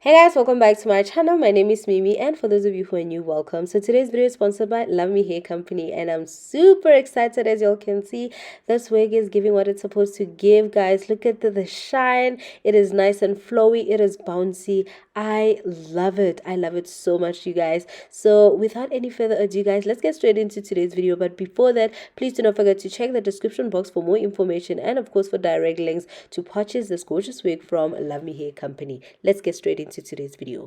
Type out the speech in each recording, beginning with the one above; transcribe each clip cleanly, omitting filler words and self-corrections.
Hey guys, welcome back to my channel. My name is Mimi, and for those of you who are new, welcome. So today's video is sponsored by Luvme Hair Company, and I'm super excited. As y'all can see, this wig is giving what it's supposed to give, guys. Look at the shine. It is nice and flowy. It is bouncy. I love it. I love it so much, you guys. So without any further ado, guys, let's get straight into today's video. But before that, please do not forget to check the description box for more information and of course for direct links to purchase this gorgeous wig from Luvme Hair Company. Let's get straight into today's video.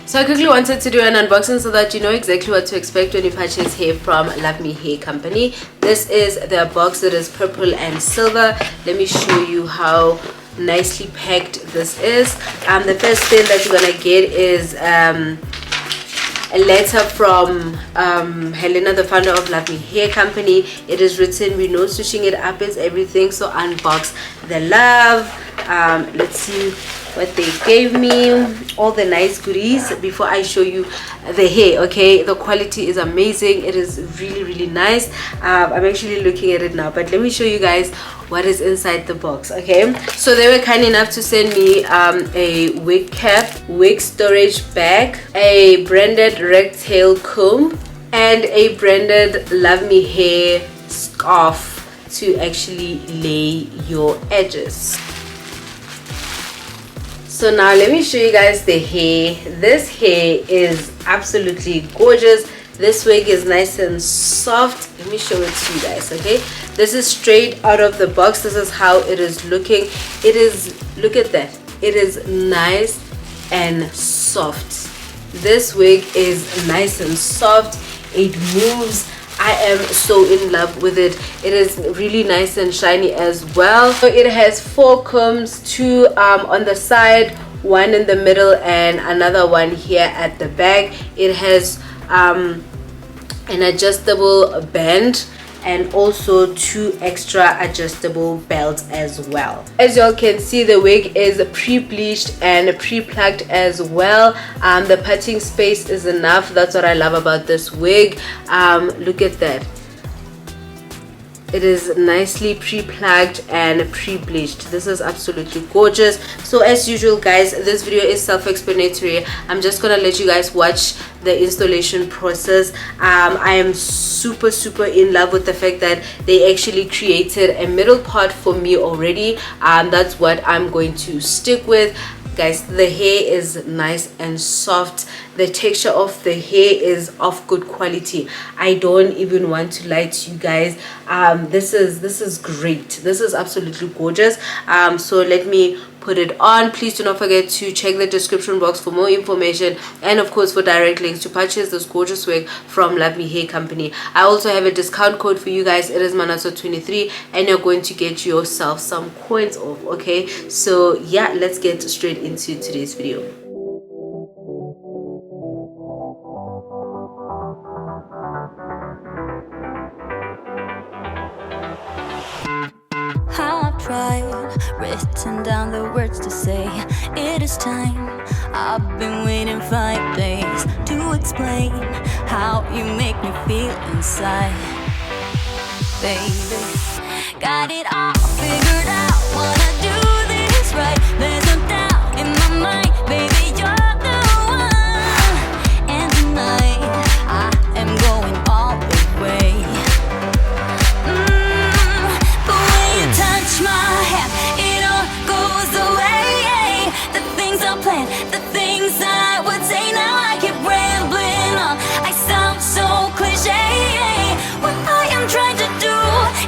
So I quickly wanted to do an unboxing so that you know exactly what to expect when you purchase hair from Luvme Hair Company. This is their box that is purple and silver. Let me show you how nicely packed this is. The first thing that you're gonna get is a letter from Helena, the founder of Luvme Hair Company. It is written, "We know switching it up is everything, so unbox the love." Let's see what they gave me, all the nice goodies. Before I show you the hair, okay, the quality is amazing. It is really nice. I'm actually looking at it now, but let me show you guys what is inside the box. Okay, so they were kind enough to send me a wig cap, wig storage bag, a branded rectail comb, and a branded Luvme hair scarf to actually lay your edges. So now let me show you guys the hair. This hair is absolutely gorgeous. This wig is nice and soft. Let me show it to you guys, okay? This is straight out of the box. This is how it is looking. It is, look at that. It is nice and soft. This wig is nice and soft. It moves. I am so in love with it. It is really nice and shiny as well. So it has 4 combs, 2 on the side, 1 in the middle, and another one here at the back. It has an adjustable band and also 2 extra adjustable belts as well. As y'all can see, the wig is pre-bleached and pre-plucked as well. The parting space is enough. That's what I love about this wig. Look at that. It is nicely pre-plucked and pre-bleached. This is absolutely gorgeous. So as usual, guys, this video is self-explanatory. I'm just gonna let you guys watch the installation process. I am super in love with the fact that they actually created a middle part for me already. That's what I'm going to stick with. Guys, the hair is nice and soft. The texture of the hair is of good quality. I don't even want to lie to you guys. This is great. This is absolutely gorgeous. So let me put it on. Please do not forget to check the description box for more information and of course for direct links to purchase this gorgeous wig from Luvme Hair Company. I also have a discount code for you guys. It is Manaso23 and you're going to get yourself some coins off. Okay, so yeah, let's get straight into today's video. I've tried, written down the words to say it is time. I've been waiting 5 days to explain how you make me feel inside. Baby, got it all figured out, wanna do this right. There's no doubt in my mind, baby, you're the one. And tonight, I am going all the way. Touch my hand, it all goes away. The things I planned, the things I would say, now I keep rambling on. I sound so cliche. What I am trying to do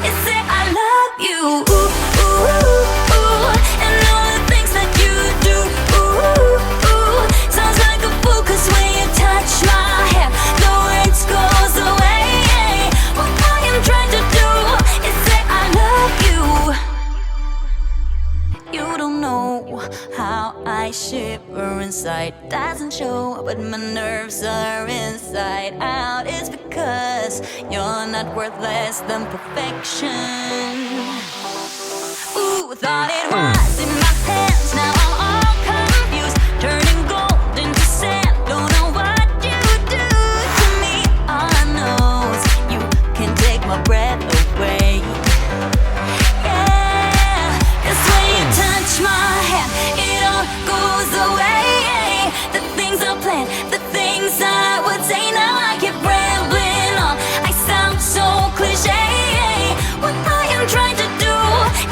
is say I love you. Ooh, ooh, ooh. And all the things that you do. Ooh, ooh. Sounds like a fool, 'cause when you touch my hair, the words goes away. What I am trying to do is say I love you. You don't know how I shiver inside. Doesn't show, but my nerves are inside out. It's because you're not worth less than perfection. Ooh, thought it was in my hands, now I'm all confused. Turning gold into plan, the things I would say now I keep rambling on. I sound so cliche. What I am trying to do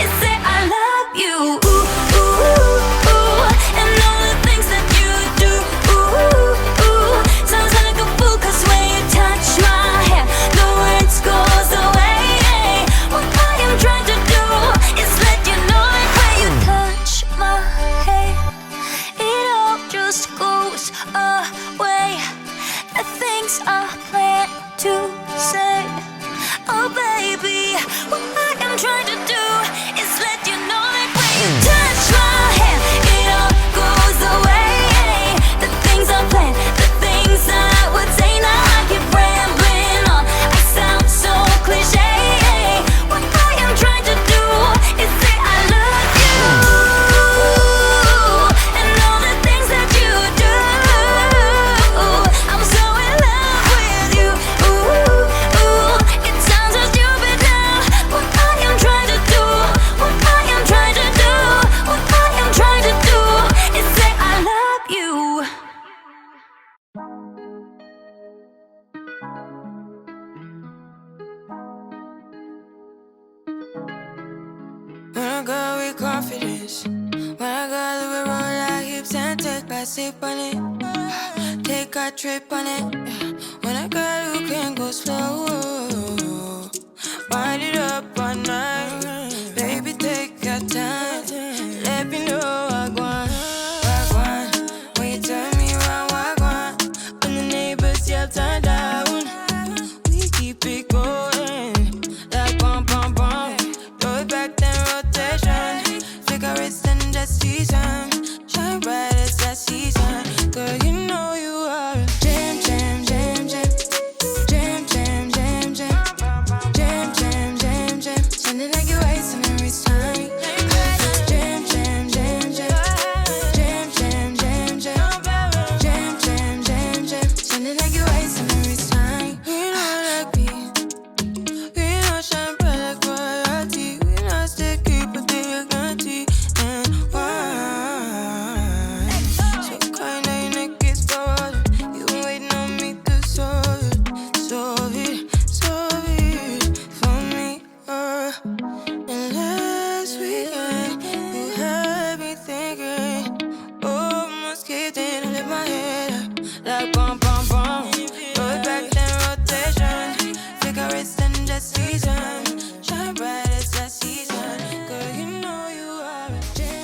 is say I love you. Ooh, ooh, ooh, and all the things that you do. Ooh, ooh, sounds like a fool 'cause when you touch my hair, the words goes away. What I am trying to do is let you know that when you touch my hair, it all just goes away. The things I plan to say, oh baby, what I am trying to do is let you know that when you touch my hair, it all goes away. The things I plan, the things I would say now I keep rambling on. I sound so cliche. What I am trying to do is say I love you, and all the things that you do. I'm so in love with you. Ooh, ooh, it sounds so stupid now. What I am trying to do, what I am trying to do, what I am trying to do is say I love you. When I go with confidence, when I go to the road, I hips and take back, sip on it, take a trip on it. When I go, you can go slow, wind it up all night. Baby, take your time, let me know what I want. When you turn me around, what I want. When the neighbors yell, turn down, we keep it going like bum bum bum. Throw it back then rotation. Cigarettes and the season. Shine bright as that season. Girl, you know you are a jam, jam, jam, jam. Jam, jam, jam, jam. Jam, jam, jam, jam. Sounding like you're wasting every time. Jam, jam, jam, jam. Jam, jam, jam, jam. Jam, jam, jam, jam. Sounding like you're wasting every time. We know like me. We know shine bright like royalty. We know still keep a dignity and wine. So kind of your neck is cold. You been waiting on me to solve it, solve it, solve it for me. And last weekend you had me thinking, oh, almost kicked in and lift my head up like bum bum bum. Throw it back then rotation. Cigarettes and the season. Shine bright as that season. Girl, you know you are a gem.